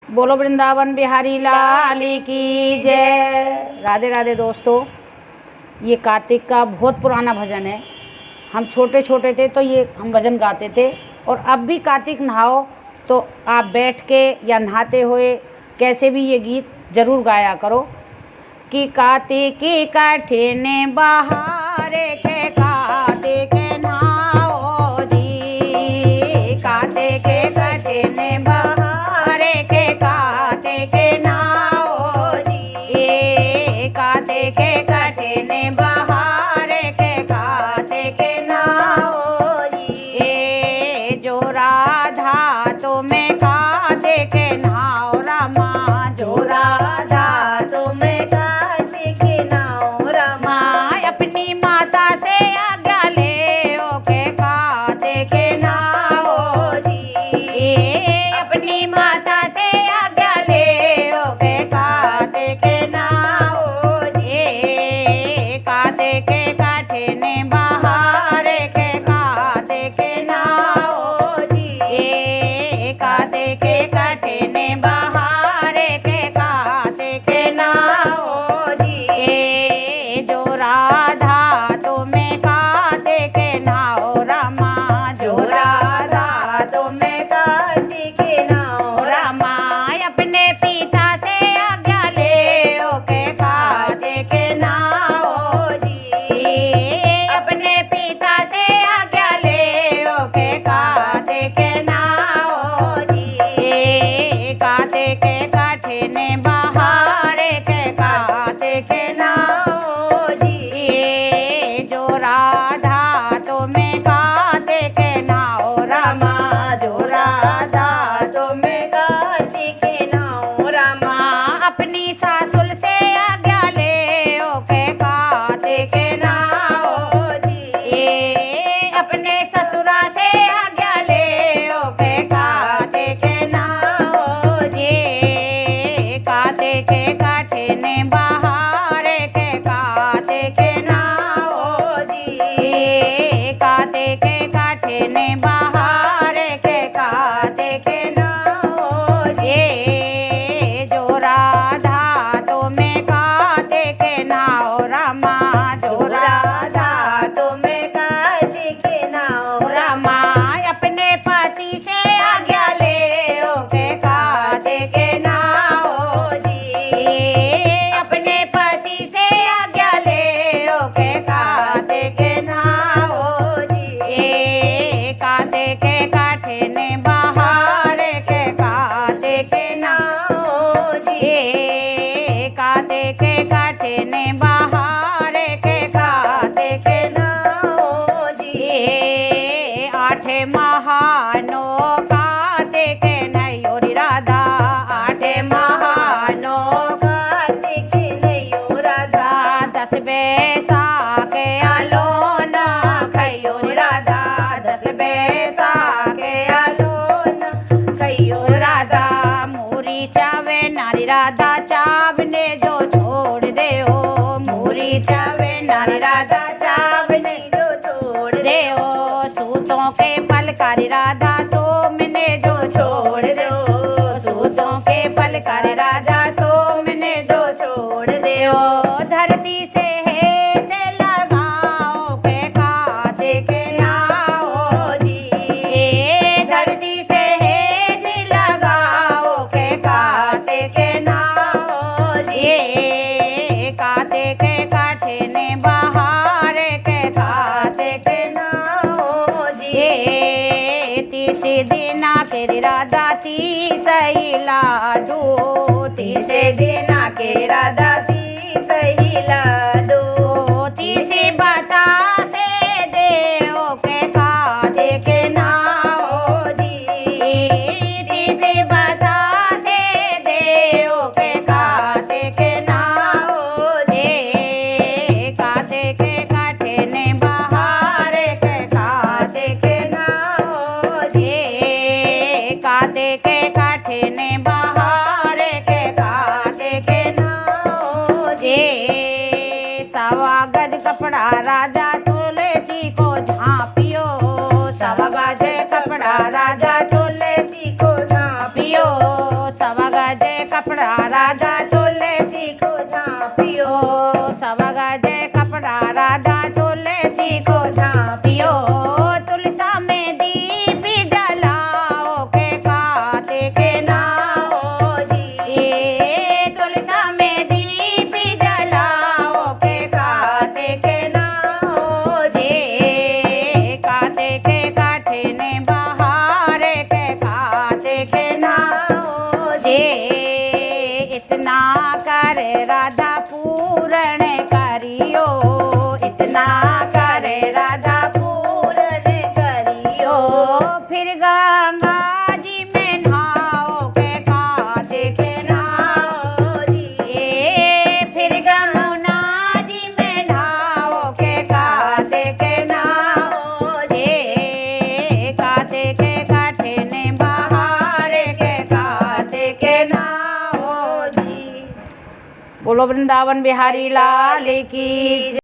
बोलो वृंदावन बिहारी लाल की जय। राधे राधे दोस्तों, ये कार्तिक का बहुत पुराना भजन है। हम छोटे छोटे थे तो ये हम भजन गाते थे, और अब भी कार्तिक नहाओ तो आप बैठ के या नहाते हुए कैसे भी ये गीत ज़रूर गाया करो कि कार्तिक कठिन बहारे के कार्तिक नहाओ जी, कार्तिक कठिन बहारे के कार्तिक नहाओ जी, कार्तिक कठिन बहारे के कार्तिक नहाओ जी। जो राधा तुम्हें कार्तिक नहाओ रामा, जो राधा तुम्हें कार्तिक नहाओ रामा, अपनी माता से आज्ञा ले ओ के कार्तिक नहाओ जी, अपनी माता से आज्ञा ले ओ के कार्तिक नहाओ जी, कार्तिक कठिन बहारे के कार्तिक नहाओ जी, कार्तिक कठिन बहारे के कार्तिक नहाओ जी। जो राधा तुम्हें कार्तिक नहाओ रामा, जो राधा तुम्हें कार्तिक नहाओ रामा, अपने पिता से आज्ञा ले ओ के कार्तिक नहाओ जी, अपने पिता से आज्ञा ले ओ के कार्तिक नहाओ जी, कार्तिक कठिन बहारे के कार्तिक नहाओ जी। जो राधा तुम्हें कार्तिक नहाओ रामा, जो राधा तुम्हें कार्तिक नहाओ रामा, अपनी सासुल से आज्ञा ले ओ के कार्तिक नहाओ जी, अपने ससुरा से आज्ञा ले ओ के कार्तिक नहाओ जी, कार्तिक कठिन बहारे के कार्तिक नहाओ जी, कार्तिक कठिन बहारे के कार्तिक नहाओ जी। जो राधा तुम्हें कार्तिक नहाओ रामा, जो राधा तुम्हें कार्तिक नहाओ रामा, अपने पति से आज्ञा ले ओ के कार्तिक नहाओ जी, अपने पति से आज्ञा ले ओ के कार्तिक नहाओ जी, कार्तिक कठिन बहारे के कार्तिक नहाओ जी, कार्तिक कठिन बहारे के कार्तिक नहाओ जी। आठ महानो कार्तिक नयो राधा, आठ महानो कार्तिक नयो राधा, 10 बैसाख आलोना खयो राधा, 10 बैसाख आलोना खयो राधा, मूरी चावे नारी राधा चावने जो छोड़ दे ओ, मूरी चावे नारी राधा चावने जो छोड़ दे ओ, सूतों के फलकारी राधा सोमने जो छोड़ दे ओ, सूतों के फलकारी राधा सोमने जो छोड़ दे ओ, धरती से हेठ लगाओ के कार्तिक नहाओ जी, धरती से हेठ लगाओ के कार्तिक नहाओ जी, कार्तिक कठिन बहारे के कार्तिक नहाओ जी। 30 दिना के राधा 30 लाडू, 30 दिना के राधा 30 लाडू, 30 बतासे दे ओ के कार्तिक नहाओ जी, 30 बतासे दे ओ के कार्तिक नहाओ जी, कार्तिक कठिन बहारे के कार्तिक नहाओ जी, कार्तिक कठिन बहारे के कार्तिक नहाओ कपड़ा राधा तुलसी को झांपियो, सब गजे कपड़ा राधा तुलसी को झांपियो, तुलसा में दीप जलाओ के कार्तिक नाओ जी, तुलसा में दीप जलाओ के कार्तिक नाओ जी, कार्तिक कठिन बहार के कार्तिक नाओ जी, इतना कर राधा पूर्ण करियो, इतना कर राधा पूर्ण करियो, फिर गंगा जी में नहाओ के कार्तिक नाओ जी, फिर गमुना जी में नहाओ के कार्तिक नाओ जी, कार्तिक कठिन बहार के कार्तिक नाओ जी। बोलो वृंदावन बिहारी लाल की।